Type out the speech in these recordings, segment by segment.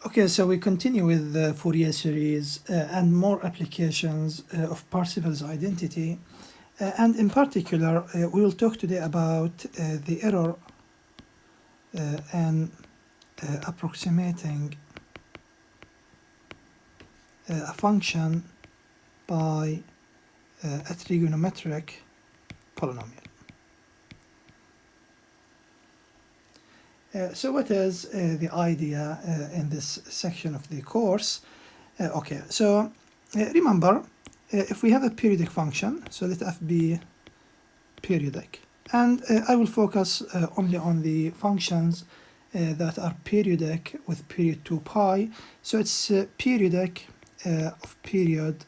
Okay, so we continue with the Fourier series and more applications of Parseval's identity. And in particular, we will talk today about the error in approximating a function by a trigonometric polynomial. So what is the idea in this section of the course? Okay, so remember, if we have a periodic function, so let f be periodic, and I will focus only on the functions that are periodic with period 2 pi. So it's periodic of period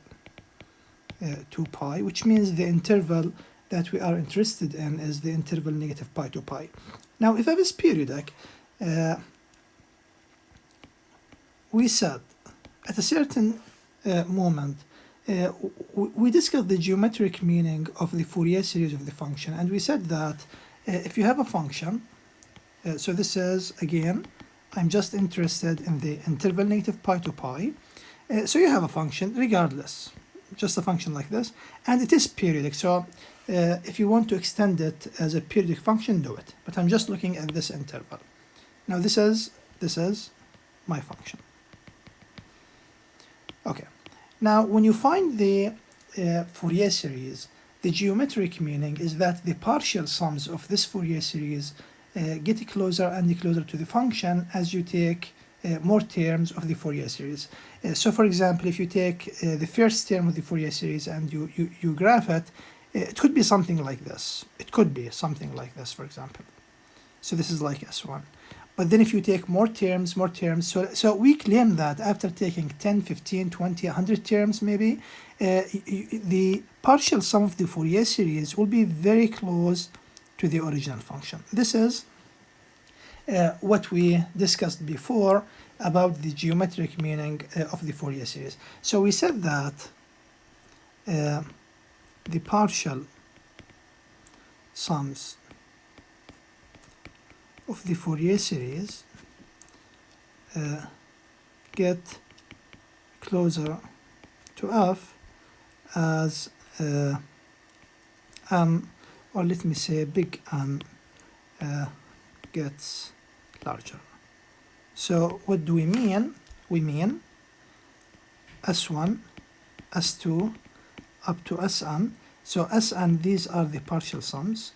2 pi, which means the interval that we are interested in is the interval negative pi to pi. Now, if f is periodic, we said at a certain moment, we discussed the geometric meaning of the Fourier series of the function, and we said that if you have a function, so this is, again, I'm just interested in the interval negative pi to pi, so you have a function regardless, just a function like this, and it is periodic. So if you want to extend it as a periodic function, do it. But I'm just looking at this interval. Now this is my function. Okay. Now when you find the Fourier series, the geometric meaning is that the partial sums of this Fourier series get closer and closer to the function as you take more terms of the Fourier series. So for example, if you take the first term of the Fourier series and you graph it, it could be something like this. It could be something like this, for example. So this is like S1. But then if you take more terms, so we claim that after taking 10, 15, 20, 100 terms maybe, the partial sum of the Fourier series will be very close to the original function. This is what we discussed before about the geometric meaning of the Fourier series. So we said that the partial sums of the Fourier series get closer to f as or let me say big M gets larger. So what do we mean? We mean S1, S2, up to Sn. So Sn, these are the partial sums.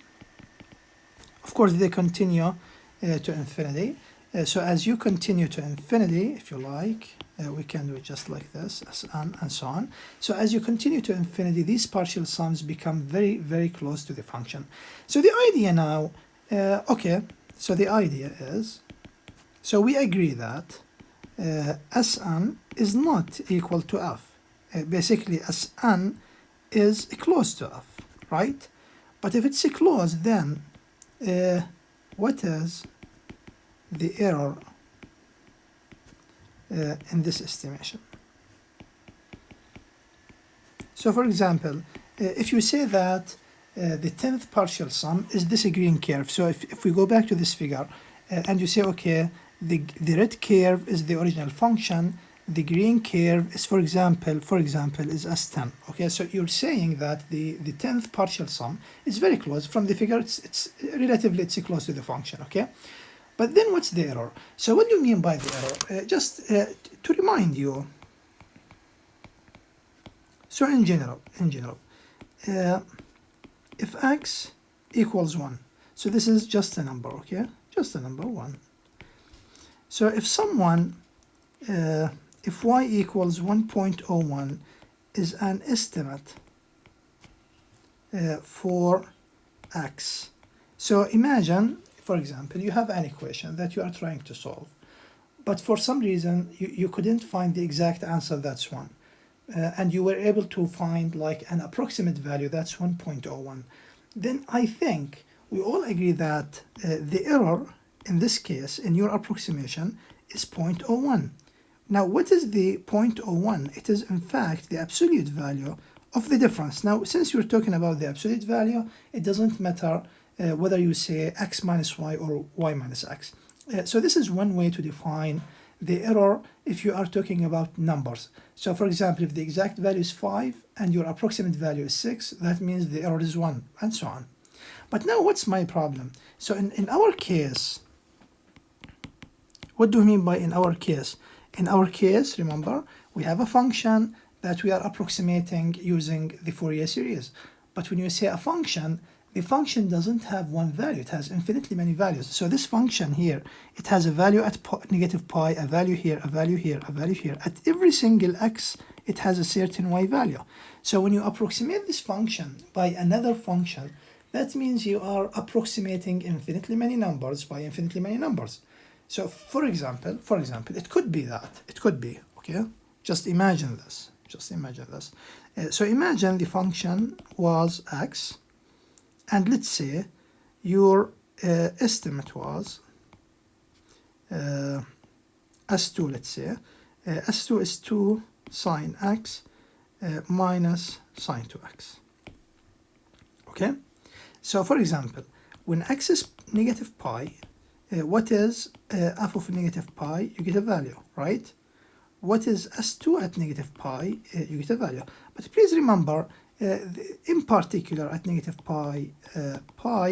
Of course, they continue to infinity. So as you continue to infinity, if you like, we can do it just like this, Sn, and so on. So as you continue to infinity, these partial sums become very, very close to the function. So the idea now, okay, so the idea is, so we agree that Sn is not equal to f. Basically, Sn is close to f, right? But if it's close, then what is the error in this estimation? So for example, if you say that the 10th partial sum is this green curve, so if we go back to this figure and you say, okay, the red curve is the original function, the green curve is, for example, is S10. Okay, so you're saying that the 10th partial sum is very close from the figure. It's relatively close to the function. Okay, but then what's the error? So what do you mean by the error? Just to remind you. So in general, if x equals 1, so this is just a number. Okay, just a number 1. So if someone if y equals 1.01 is an estimate for x. So imagine, for example, you have an equation that you are trying to solve, but for some reason you couldn't find the exact answer, that's 1. And you were able to find like an approximate value, that's 1.01. Then I think we all agree that the error in this case, in your approximation, is 0.01. Now, what is the 0.01? It is, in fact, the absolute value of the difference. Now, since you're talking about the absolute value, it doesn't matter whether you say x minus y or y minus x. So this is one way to define the error if you are talking about numbers. So for example, if the exact value is 5 and your approximate value is 6, that means the error is 1, and so on. But now what's my problem? So in our case, what do we mean by in our case? In our case, remember, we have a function that we are approximating using the Fourier series. But when you say a function, the function doesn't have one value, it has infinitely many values. So this function here, it has a value at negative pi, a value here, a value here, a value here. At every single x, it has a certain y value. So when you approximate this function by another function, that means you are approximating infinitely many numbers by infinitely many numbers. So for example, it could be that, it could be, okay? Just imagine this, so imagine the function was x, and let's say your estimate was S2, let's say. S2 is 2 sine x minus sine 2x. Okay? So for example, when x is negative pi, what is f of negative pi? You get a value, right? What is S2 at negative pi? You get a value. But please remember, in particular at negative pi,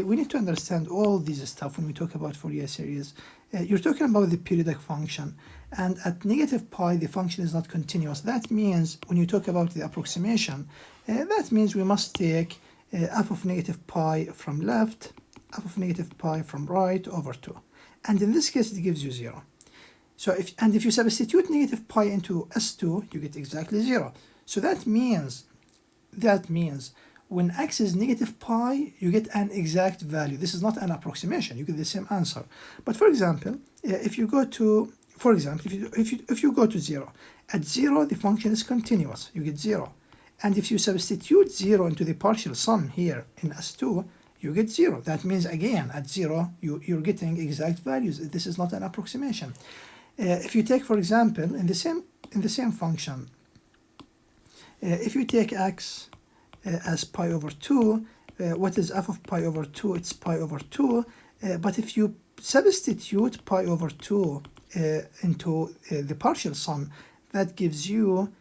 we need to understand all this stuff when we talk about Fourier series. You're talking about the periodic function, and at negative pi the function is not continuous. That means when you talk about the approximation, that means we must take f of negative pi from left, f of negative pi from right over 2. And in this case it gives you 0. So if you substitute negative pi into S2, you get exactly 0. So that means when x is negative pi, you get an exact value. This is not an approximation, you get the same answer. But for example, if you go to, if you go to 0, at 0 the function is continuous, you get 0. And if you substitute 0 into the partial sum here in S2, you get 0. That means again at 0 you're getting exact values. This is not an approximation. If you take, for example, in the same function, if you take x as pi over 2, what is f of pi over 2? It's pi over 2. But if you substitute pi over 2 into the partial sum, that gives you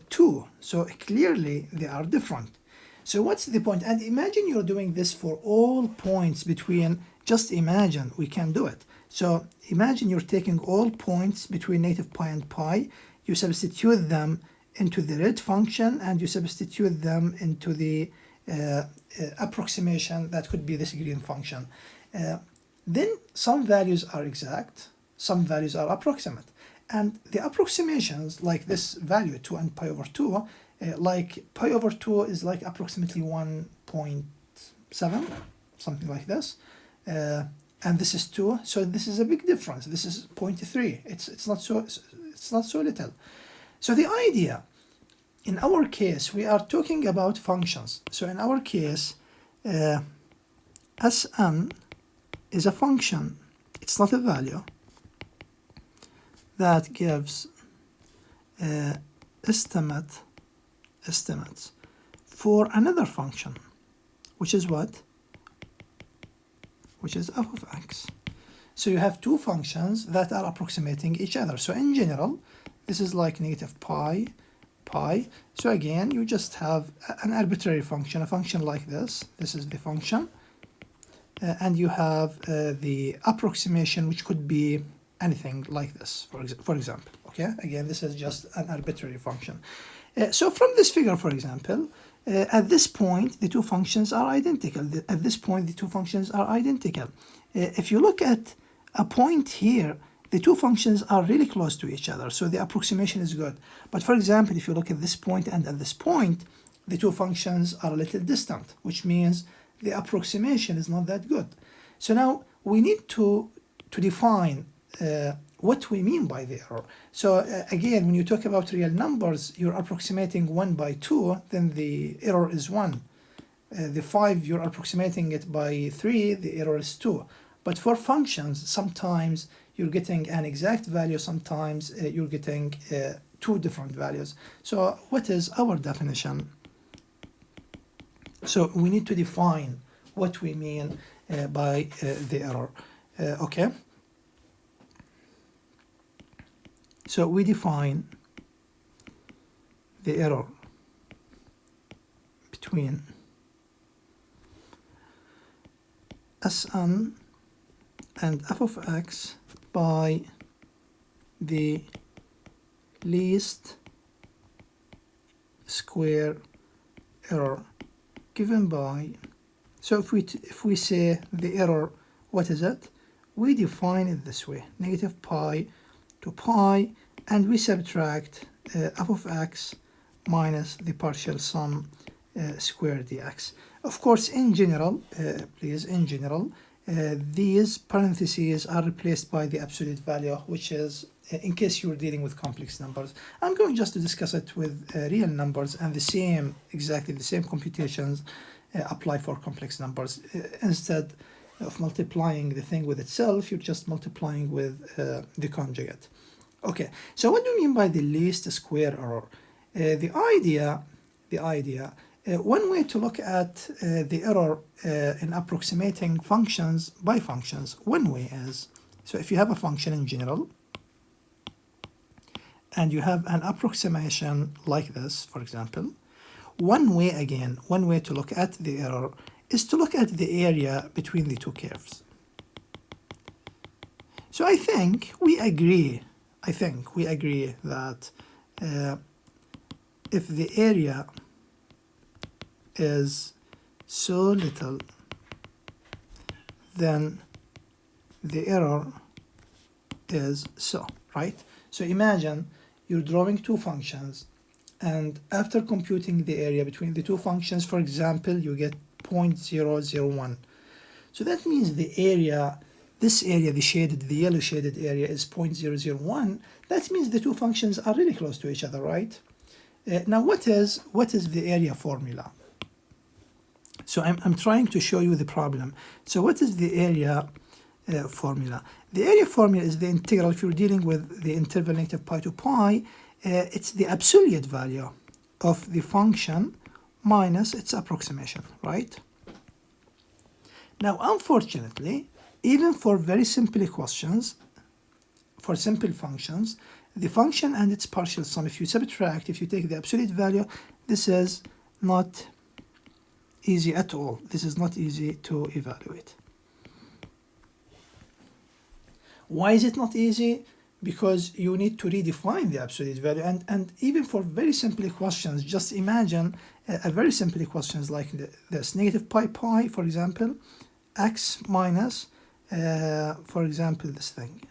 2. So clearly they are different. So what's the point? And imagine you're doing this for all points between, just imagine, we can do it. So imagine you're taking all points between negative pi and pi, you substitute them into the red function, and you substitute them into the approximation that could be this green function. Then some values are exact, some values are approximate. And the approximations, like this value 2 and pi over 2, like pi over 2 is like approximately 1.7, something like this. And this is 2, so this is a big difference. This is 0.3. It's not so little. So the idea, in our case, we are talking about functions. So in our case, Sn is a function. It's not a value that gives estimates for another function, which is what? Which is f of x. So you have two functions that are approximating each other. So in general, this is like negative pi. So again, you just have an arbitrary function, a function like this. This is the function. And you have the approximation, which could be anything like this, for example. Okay, again, this is just an arbitrary function. So from this figure, for example, at this point, the two functions are identical. At this point, the two functions are identical. If you look at a point here, the two functions are really close to each other, so the approximation is good. But for example, if you look at this point and at this point, the two functions are a little distant, which means the approximation is not that good. So now we need to define what we mean by the error. So again, when you talk about real numbers, you're approximating 1 by 2, then the error is 1. The 5, you're approximating it by 3, the error is 2. But for functions, sometimes you're getting an exact value, sometimes you're getting two different values. So what is our definition? So we need to define what we mean by the error. Okay. So we define the error between Sn and f of x by the least square error given by, so if we say the error, what is it? We define it this way, negative pi to pi, and we subtract f of x minus the partial sum square dx. Of course, in general, these parentheses are replaced by the absolute value, which is in case you're dealing with complex numbers. I'm going just to discuss it with real numbers, and exactly the same computations apply for complex numbers. Instead of multiplying the thing with itself, you're just multiplying with the conjugate. Okay, so what do you mean by the least square error? The idea, one way to look at the error in approximating functions by functions, one way is, so if you have a function in general, and you have an approximation like this, for example, one way to look at the error is to look at the area between the two curves. So I think we agree that if the area is so little, then the error is so, right? So imagine you're drawing two functions, and after computing the area between the two functions, for example, you get 0.001. So that means the area, this area, the yellow shaded area is 0.001. That means the two functions are really close to each other, right? Now, what is the area formula? So I'm trying to show you the problem. So what is the area formula? The area formula is the integral. If you're dealing with the interval negative pi to pi, it's the absolute value of the function minus its approximation, right? Now, unfortunately, even for very simple equations, for simple functions, the function and its partial sum, if you take the absolute value, this is not easy at all. This is not easy to evaluate. Why is it not easy? Because you need to redefine the absolute value, and even for very simple equations, just imagine a very simple equations like this, negative pi, for example, x minus, for example, this thing.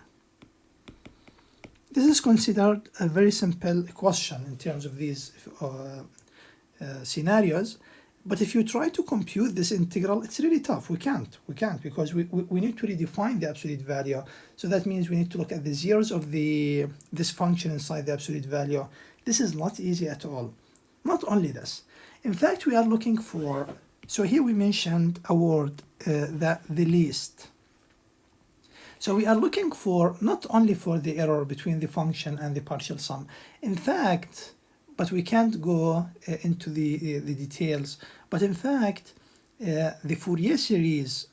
This is considered a very simple question in terms of these scenarios. But if you try to compute this integral, it's really tough. We can't because we need to redefine the absolute value. So that means we need to look at the zeros of this function inside the absolute value. This is not easy at all. Not only this. In fact, we are looking for, so here we mentioned a word, that the least. So we are looking for not only for the error between the function and the partial sum. In fact, but we can't go into the details. But in fact, the Fourier series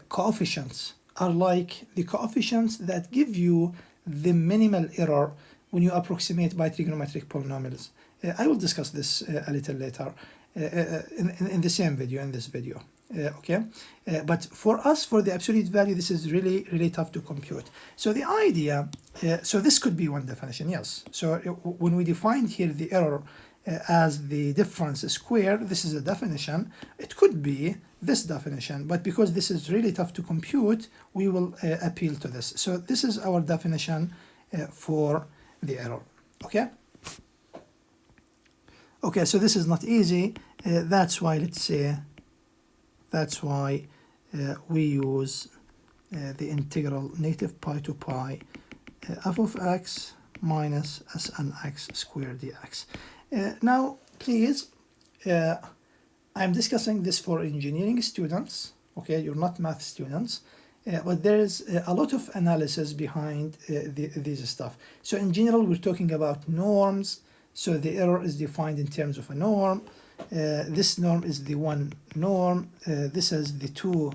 coefficients are like the coefficients that give you the minimal error when you approximate by trigonometric polynomials. I will discuss this a little later in the same video, in this video. Okay, but for us, for the absolute value, this is really tough to compute. So the idea, so this could be one definition, yes. So when we define here the error as the difference squared, this is a definition. It could be this definition, but because this is really tough to compute, we will appeal to this. So this is our definition for the error. Okay. Okay, so this is not easy. That's why, let's say, we use the integral negative pi to pi f of x minus Snx squared dx. Now, please, I'm discussing this for engineering students. Okay, you're not math students, but there is a lot of analysis behind this stuff. So in general, we're talking about norms. So the error is defined in terms of a norm. This norm is the one norm. This is the two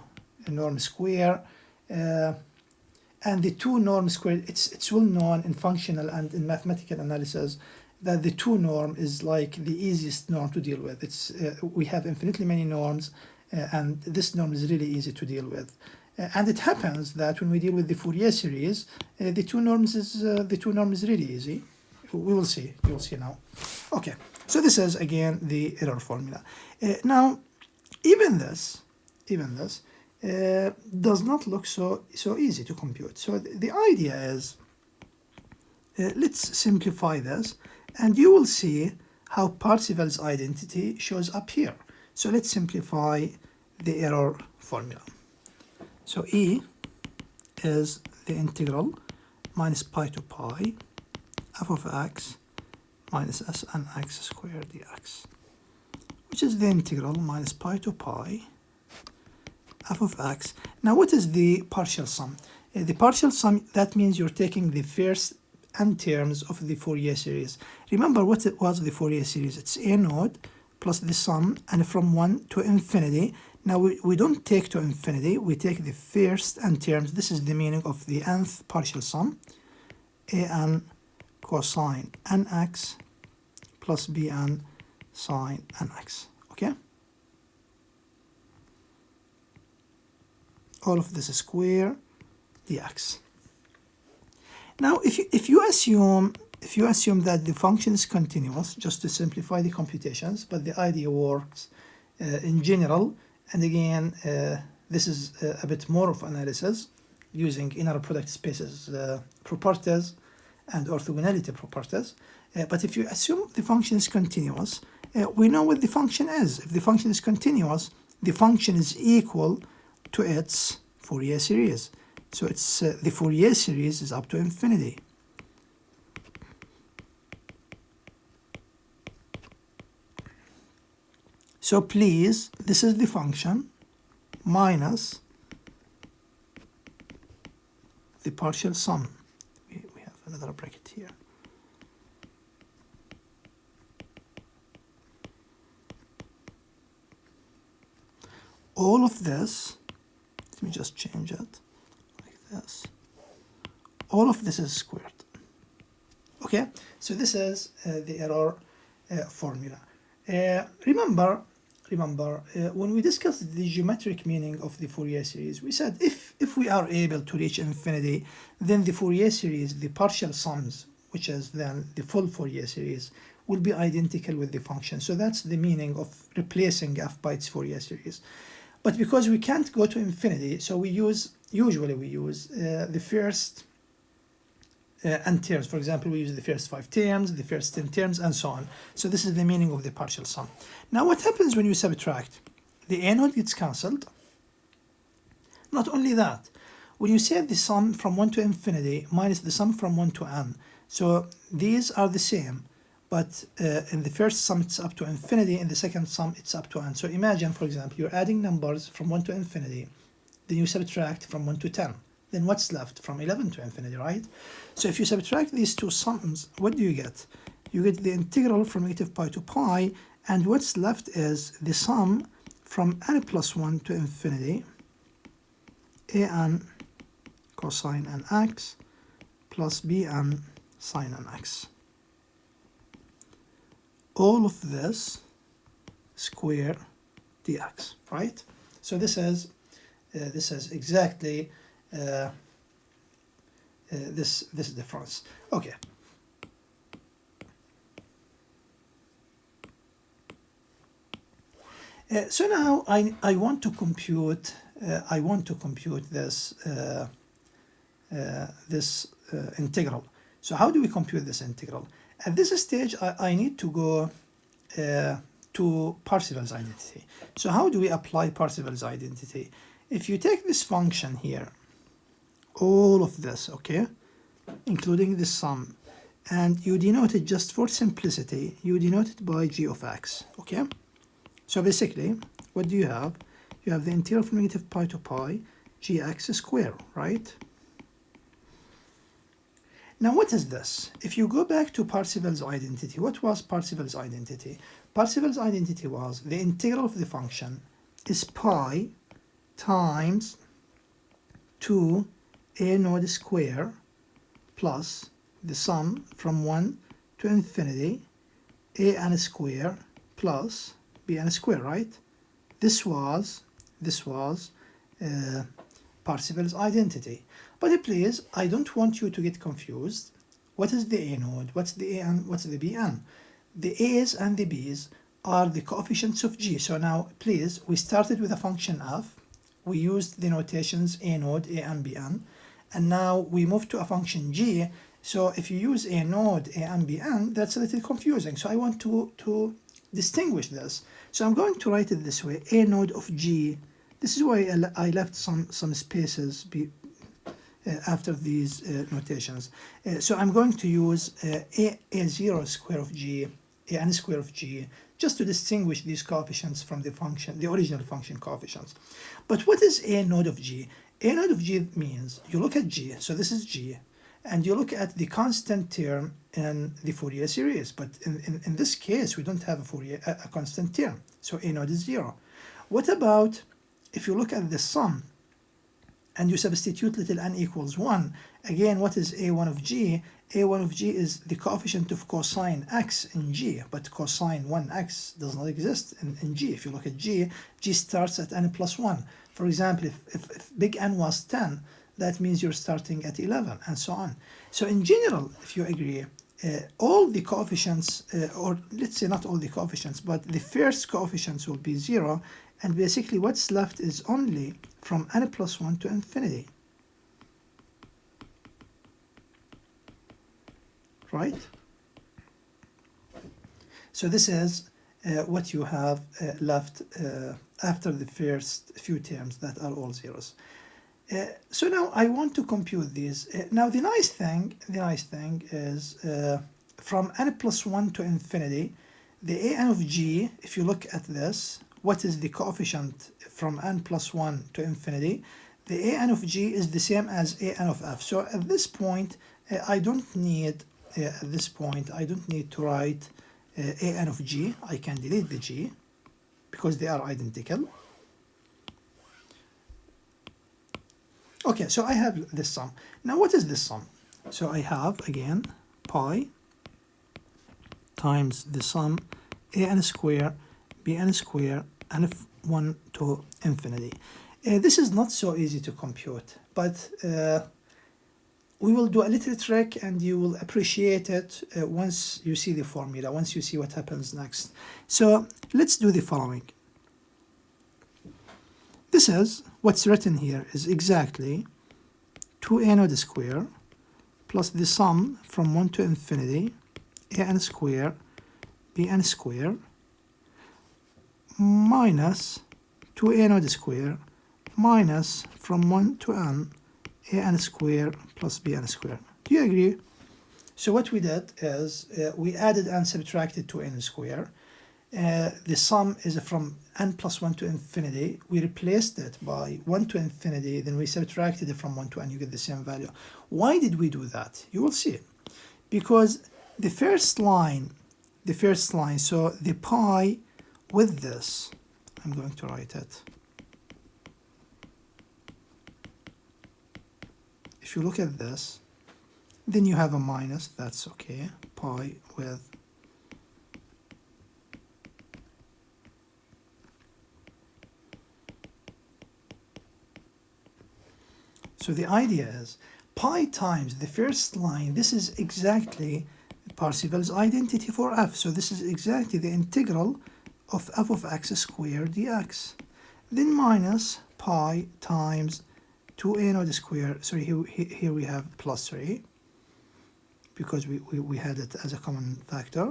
norm square. And and the 2 norm squared, it's well known in functional and in mathematical analysis that the 2 norm is like the easiest norm to deal with. It's we have infinitely many norms, and this norm is really easy to deal with. And it happens that when we deal with the Fourier series, the 2 norms is really easy. We will see. You will see now. Okay. So this is again the error formula. Now, even this does not look so easy to compute. So the idea is, let's simplify this, and you will see how Parseval's identity shows up here. So let's simplify the error formula. So E is the integral minus pi to pi f of x minus s n x squared dx, which is the integral minus pi to pi f of x. Now what is the partial sum? The partial sum, that means you're taking the first n terms of the Fourier series. Remember what it was, the Fourier series. It's a node plus the sum, and from 1 to infinity. Now we don't take to infinity, we take the first n terms. This is the meaning of the nth partial sum. an cosine nx plus bn sine nx. Okay? All of this square dx. Now, if you assume that the function is continuous, just to simplify the computations, but the idea works in general, and again, this is a bit more of analysis using inner product spaces properties and orthogonality properties. But if you assume the function is continuous, we know what the function is. If the function is continuous, the function is equal to its Fourier series. So it's the Fourier series is up to infinity. So please, this is the function minus the partial sum. We have another bracket here. All of this, let me just change it like this. All of this is squared. Okay, so this is the error formula. Remember, when we discussed the geometric meaning of the Fourier series, we said if we are able to reach infinity, then the Fourier series, the partial sums, which is then the full Fourier series, will be identical with the function. So that's the meaning of replacing f by its Fourier series. But because we can't go to infinity, so usually we use the first n terms. For example, we use the first 5 terms, the first 10 terms, and so on. So this is the meaning of the partial sum. Now what happens when you subtract? The a node gets cancelled. Not only that, when you say the sum from 1 to infinity minus the sum from 1 to n, so these are the same, but in the first sum it's up to infinity, in the second sum it's up to n. So imagine, for example, you're adding numbers from 1 to infinity, then you subtract from 1 to 10. Then what's left? From 11 to infinity, right? So if you subtract these two sums, what do you get? You get the integral from negative pi to pi, and what's left is the sum from n plus 1 to infinity, an cosine nx plus bn sine nx. All of this square dx, right? So this is exactly this difference. Okay. So now I want to compute this integral. So how do we compute this integral? At this stage, I need to go to Parseval's identity. So how do we apply Parseval's identity? If you take this function here, all of this, okay, including the sum, and you denote it, just for simplicity, you denote it by g of x, okay? So basically, what do you have? You have the integral from negative pi to pi, gx squared, right? Now what is this? If you go back to Parseval's identity, what was Parseval's identity? Parseval's identity was the integral of the function is pi times 2 a node square plus the sum from 1 to infinity an square plus bn square, right? This was Parseval's identity. But please, I don't want you to get confused. What is the a node? What's the an? What's the bn? The a's and the b's are the coefficients of g. So now, please, we started with a function f. We used the notations a node, a and bn, and now we move to a function g. So if you use a node, a and bn, that's a little confusing. So I want to distinguish this. So I'm going to write it this way: a node of g. This is why I left some spaces after these notations. So I'm going to use a0 square of g, an square of g, just to distinguish these coefficients from the function, the original function coefficients. But what is a node of g? A node of g means you look at g, so this is g, and you look at the constant term in the Fourier series. But in this case, we don't have a constant term, so a node is 0. What about if you look at the sum and you substitute little n equals 1, again, what is a1 of g? a1 of g is the coefficient of cosine x in g, but cosine 1x does not exist in g. If you look at g starts at n plus 1. For example, if big N was 10, that means you're starting at 11, and so on. So in general, if you agree, all the coefficients, or let's say not all the coefficients, but the first coefficients will be 0, and basically what's left is only from n plus 1 to infinity. Right? So this is what you have left after the first few terms that are all zeros. So now I want to compute these. Now the nice thing is from n plus 1 to infinity, the an of g, if you look at this, what is the coefficient from n plus 1 to infinity? The an of g is the same as an of f. So at this point, I don't need to write an of g. I can delete the g because they are identical. Okay, so I have this sum. Now what is this sum? So I have, again, pi times the sum an square, bn square, and f1 to infinity. This is not so easy to compute, but we will do a little trick and you will appreciate it once you see the formula, once you see what happens next. So let's do the following. This is, what's written here is exactly 2a node square plus the sum from 1 to infinity, an square, bn square, minus 2a node square minus from 1 to n, an square plus bn square. Do you agree? So what we did is we added and subtracted 2n square. The sum is from n plus 1 to infinity. We replaced it by 1 to infinity, then we subtracted it from 1 to n. You get the same value. Why did we do that? You will see. Because the first line, so the pi with this, I'm going to write it. If you look at this, then you have a minus, that's okay, pi with so the idea is pi times the first line. This is exactly Parseval's identity for f. So this is exactly the integral of f of x squared dx. Then minus pi times 2a node square. Sorry, here we have plus 3 because we had it as a common factor,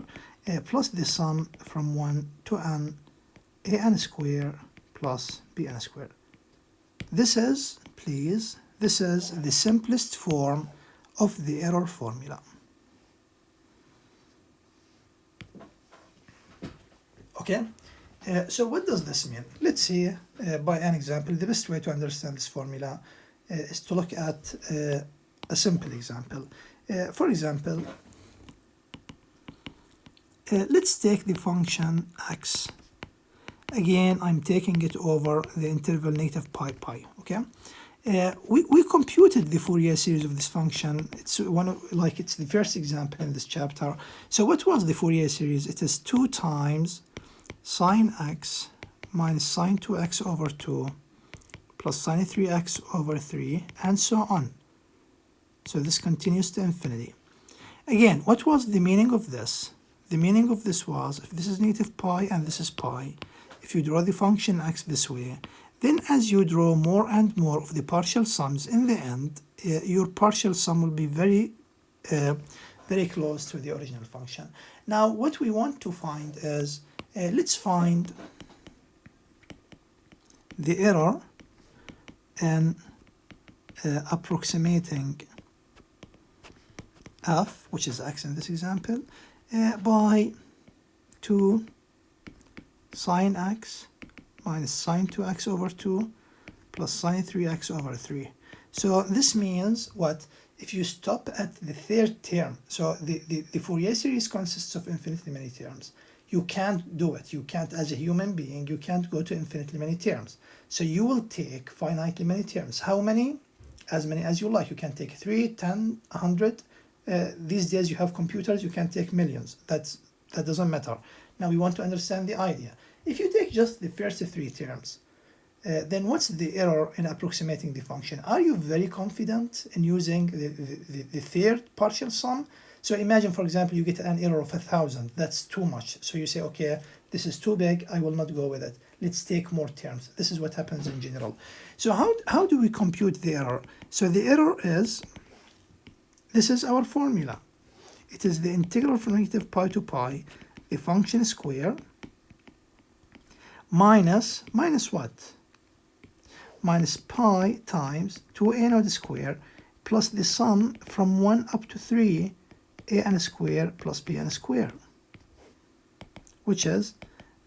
plus the sum from 1 to n, an square plus bn square. This is, please, this is the simplest form of the error formula. Okay, so what does this mean? Let's see by an example. The best way to understand this formula is to look at a simple example. For example, let's take the function x. Again, I'm taking it over the interval negative pi pi, okay? We computed the Fourier series of this function. It's it's the first example in this chapter. So what was the Fourier series? It is 2 times sine x minus sine 2x over 2 plus sine 3x over 3 and so on. So this continues to infinity. Again, what was the meaning of this? The meaning of this was, if this is negative pi and this is pi, if you draw the function x this way, then as you draw more and more of the partial sums, in the end, your partial sum will be very close to the original function. Now, what we want to find is, let's find the error in approximating f, which is x in this example, by 2 sine x minus sine 2x over 2 plus sine 3x over 3. So this means what? If you stop at the third term, so the Fourier series consists of infinitely many terms. You can't do it. You can't, as a human being, you can't go to infinitely many terms. So you will take finitely many terms. How many? As many as you like. You can take 3, 10, 100. These days you have computers, you can take millions. That doesn't matter. Now we want to understand the idea. If you take just the first 3 terms, then what's the error in approximating the function? Are you very confident in using the third partial sum? So imagine, for example, you get an error of 1,000. That's too much. So you say, okay, this is too big. I will not go with it. Let's take more terms. This is what happens in general. So how do we compute the error? So the error is, this is our formula. It is the integral from negative pi to pi, the function square, minus what? Minus pi times 2a naught square plus the sum from 1 up to 3 an square plus bn square, which is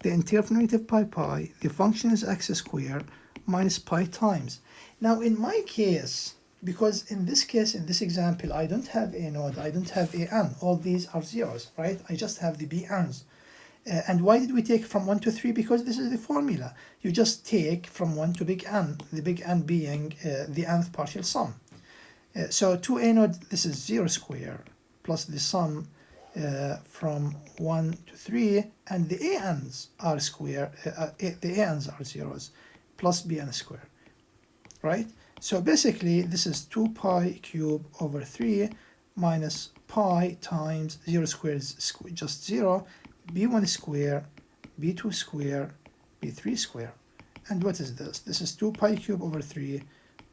the integral from negative pi, the function is x squared minus pi times. Now in my case, because in this case, in this example, I don't have a naught, I don't have a n, all these are zeros, right? I just have the bn's. And why did we take from 1 to 3? Because this is the formula. You just take from 1 to big N, the big N being the nth partial sum. So 2a naught, this is 0 square, plus the sum from 1 to 3, and the an's are square, the an's are zeros, plus bn square, right? So basically, this is 2 pi cube over 3 minus pi times 0 squared is just 0, b1 square, b2 square, b3 square. And what is this? This is 2 pi cube over 3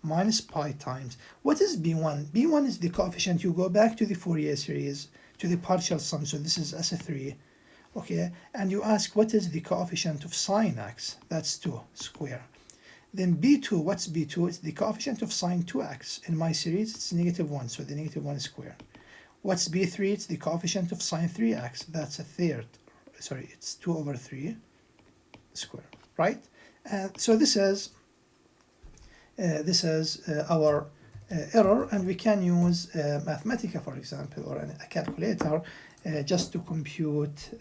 minus pi times. What is b1? b1 is the coefficient. You go back to the Fourier series, to the partial sum. So this is S3, okay? And you ask, what is the coefficient of sine x? That's 2 square. Then b2, what's b2? It's the coefficient of sine 2x. In my series, it's -1, so the -1 square. What's b3? It's the coefficient of sine 3x. That's a third. Sorry, it's 2 over 3 square, right? So this is our error, and we can use Mathematica, for example, or a calculator just to compute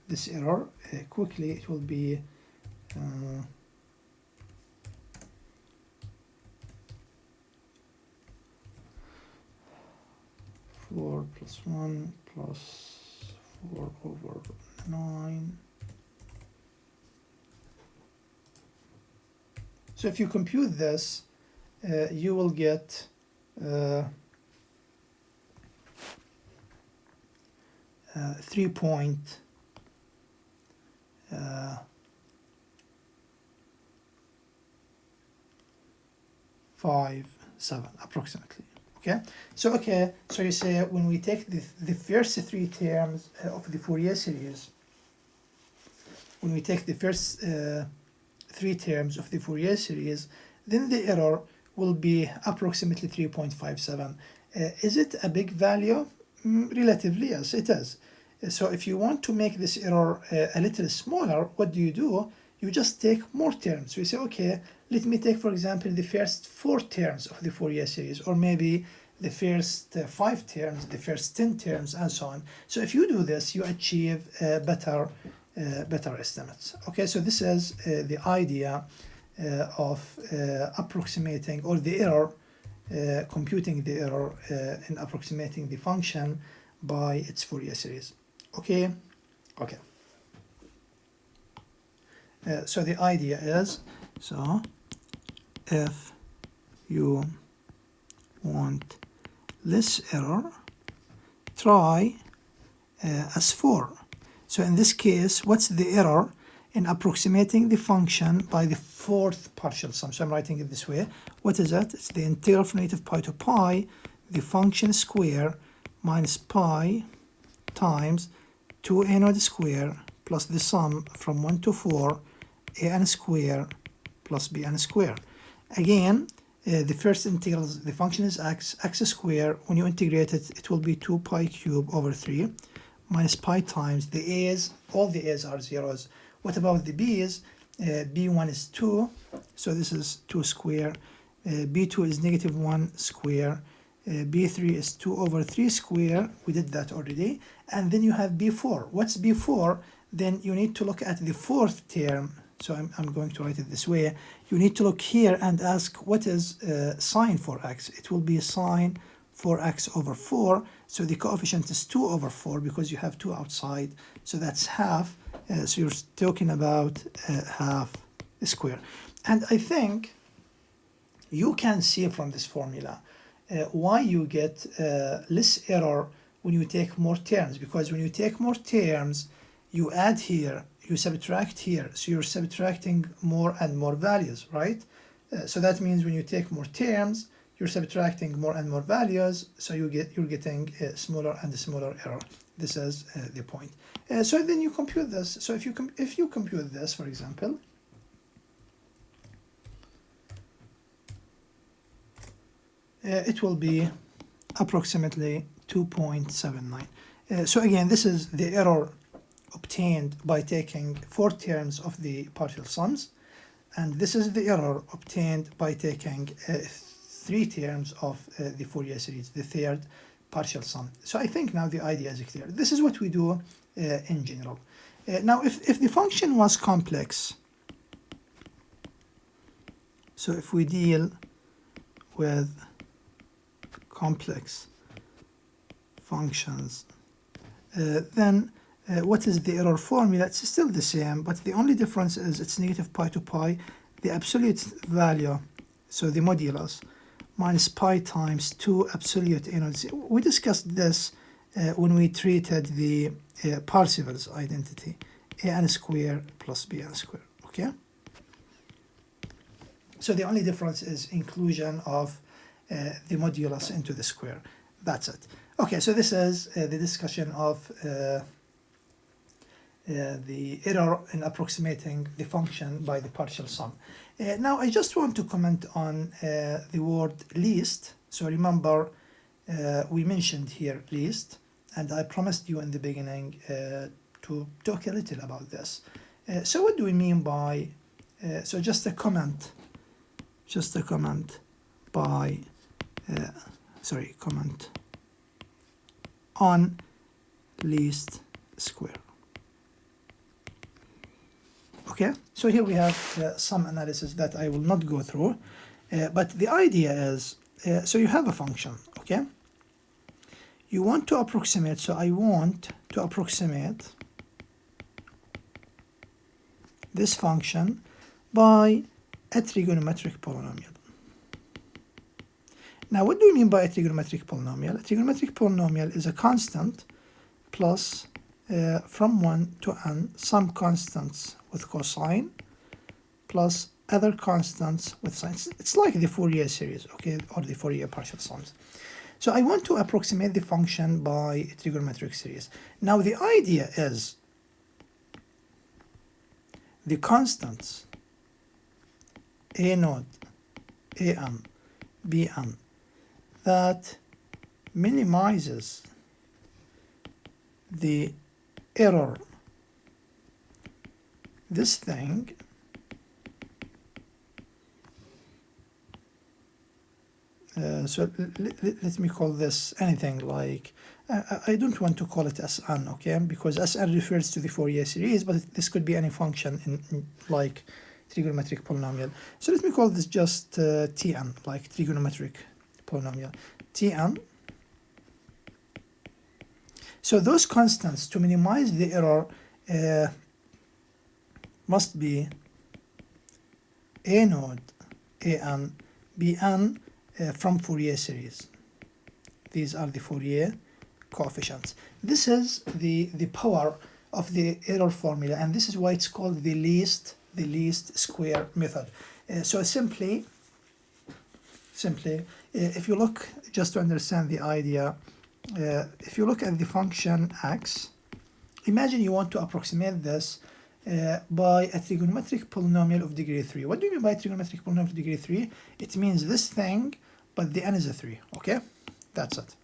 this error quickly. It will be 4 plus 1 plus 4 over 9. So if you compute this, you will get 3.57 approximately. Okay, so you say when we take the first 3 terms of the Fourier series, when we take the first 3 terms of the Fourier series, then the error will be approximately 3.57. Is it a big value? Relatively, yes, it is. So if you want to make this error a little smaller, what do? You just take more terms. So you say, okay, let me take, for example, the first 4 terms of the Fourier series, or maybe the first 5 terms, the first 10 terms, and so on. So if you do this, you achieve better estimates. Okay, so this is the idea of approximating, or the error, computing the error in approximating the function by its Fourier series. Okay. So the idea is, so if you want less error, try S4. So in this case, what's the error in approximating the function by the fourth partial sum? So I'm writing it this way. What is that? It's the integral from negative pi to pi, the function square minus pi times 2a naught square plus the sum from 1 to 4 an square plus bn square. Again, the first integral, the function is x square. When you integrate it, it will be 2 pi cube over 3 minus pi times the a's. All the a's are zeros. What about the b's? b1 is 2, so this is 2 square. b2 is negative 1 square. b3 is 2 over 3 square. We did that already. And then you have b4. What's b4? Then you need to look at the fourth term. So I'm going to write it this way. You need to look here and ask what is sine for x. It will be sine for x over 4. So the coefficient is 2 over 4 because you have 2 outside. So that's half. So you're talking about half square. And I think you can see from this formula why you get less error when you take more terms. Because when you take more terms, you add here, you subtract here, so you're subtracting more and more values, right? So that means when you take more terms, you're subtracting more and more values, so you're getting a smaller and smaller error. This is the point. So then you compute this. So if you compute this, for example, it will be approximately 2.79. So again, this is the error obtained by taking 4 terms of the partial sums, and this is the error obtained by taking 3 terms of the Fourier series, the third partial sum. So I think now the idea is clear. This is what we do in general. Now if the function was complex, so if we deal with complex functions, then what is the error formula? It's still the same, but the only difference is it's negative pi to pi, the absolute value, so the modulus, minus pi times 2 absolute a naught. We discussed this when we treated the Parseval's identity, an square plus bn square, okay? So the only difference is inclusion of the modulus into the square. That's it. Okay, so this is the discussion of the error in approximating the function by the partial sum. Now I just want to comment on the word least. So remember we mentioned here least, and I promised you in the beginning to talk a little about this. So what do we mean by, so just a comment by, comment on least square. Okay, so here we have some analysis that I will not go through, but the idea is, so you have a function, okay? You want to approximate, so I want to approximate this function by a trigonometric polynomial. Now, what do we mean by a trigonometric polynomial? A trigonometric polynomial is a constant plus from 1 to n, some constants with cosine plus other constants with sine. It's like the Fourier series, okay, or the Fourier partial sums. So I want to approximate the function by a trigonometric series. Now the idea is the constants a naught, an, bn, that minimizes the error, this thing, so let me call this anything like, I don't want to call it Sn, okay, because Sn refers to the Fourier series, but this could be any function in like trigonometric polynomial. So let me call this just Tn, like trigonometric polynomial, Tn. So those constants, to minimize the error, must be a node an bn from Fourier series. These are the Fourier coefficients. This is the power of the error formula, and this is why it's called the least square method. So simply, if you look, just to understand the idea, if you look at the function x, imagine you want to approximate this by a trigonometric polynomial of degree 3. What do you mean by trigonometric polynomial of degree 3? It means this thing, but the n is a 3, okay? That's it.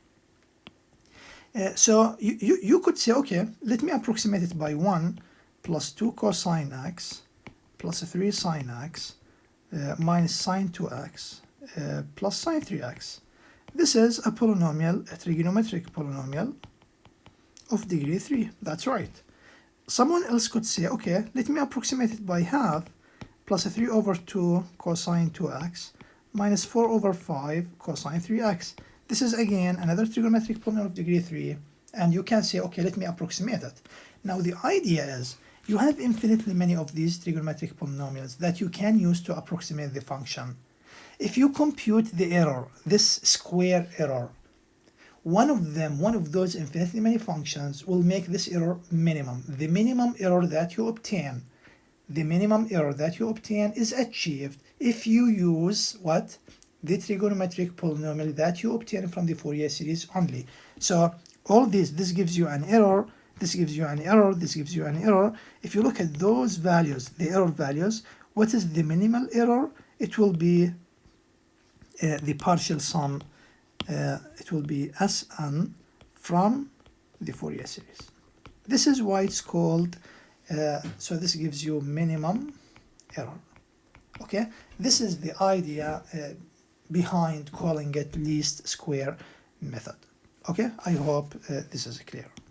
So you could say, okay, let me approximate it by 1 plus 2 cosine x plus 3 sine x minus sine 2x plus sine 3x. This is a polynomial, a trigonometric polynomial of degree 3. That's right. Someone else could say, okay, let me approximate it by half plus 3 over 2 cosine 2x minus 4 over 5 cosine 3x. This is again another trigonometric polynomial of degree 3, and you can say, okay, let me approximate it. Now the idea is you have infinitely many of these trigonometric polynomials that you can use to approximate the function. If you compute the error, this square error, one of those infinitely many functions will make this error minimum. The minimum error that you obtain is achieved if you use what? The trigonometric polynomial that you obtain from the Fourier series only. So all this gives you an error, this gives you an error, this gives you an error. If you look at those values, the error values, what is the minimal error? It will be the partial sum. It will be Sn from the Fourier series. This is why it's called, so this gives you minimum error. Okay, this is the idea behind calling it least square method. Okay, I hope this is clear.